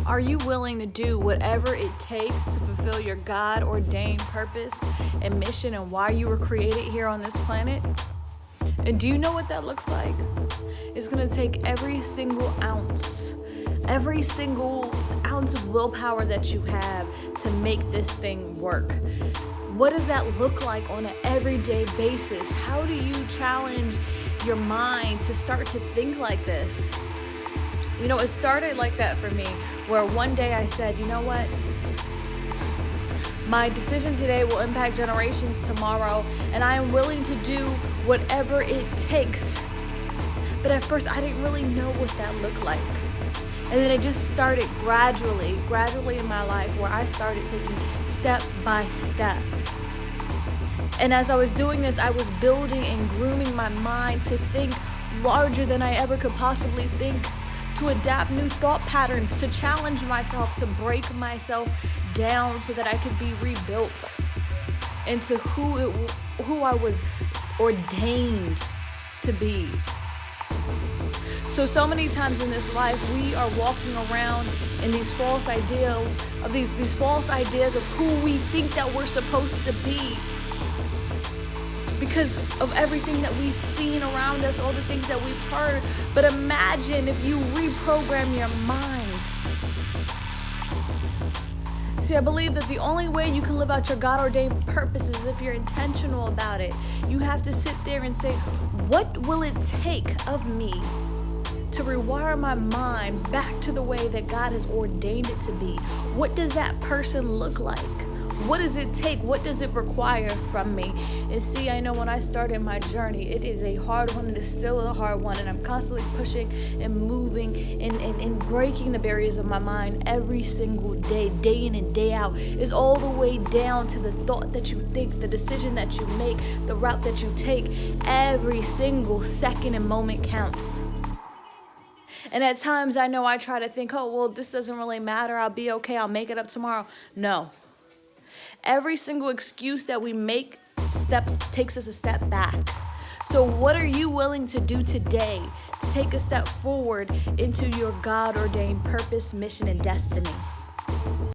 Are you willing to do whatever it takes to fulfill your God-ordained purpose and mission and why you were created here on this planet? And do you know what that looks like? It's going to take every single ounce of willpower that you have to make this thing work. What does that look like on an everyday basis? How do you challenge your mind to start to think like this? You know, it started like that for me, where one day I said, you know what? My decision today will impact generations tomorrow, and I am willing to do whatever it takes. But at first, I didn't really know what that looked like. And then it just started gradually in my life, where I started taking step by step. And as I was doing this, I was building and grooming my mind to think larger than I ever could possibly think, to adapt new thought patterns, to challenge myself, to break myself down so that I could be rebuilt into who I was ordained to be. So many times in this life, we are walking around in these false ideals of these false ideas of who we think that we're supposed to be, because of everything that we've seen around us, all the things that we've heard. But imagine if you reprogram your mind. See, I believe that the only way you can live out your God-ordained purpose is if you're intentional about it. You have to sit there and say, what will it take of me to rewire my mind back to the way that God has ordained it to be? What does that person look like? What does it take? What does it require from me? And see, I know when I started my journey, it is a hard one. It is still a hard one. And I'm constantly pushing and moving and breaking the barriers of my mind every single day, day in and day out. Is all the way down to the thought that you think, the decision that you make, the route that you take. Every single second and moment counts. And at times I know I try to think, oh, well, this doesn't really matter. I'll be okay. I'll make it up tomorrow. No. Every single excuse that we make takes us a step back. So what are you willing to do today to take a step forward into your God-ordained purpose, mission, and destiny?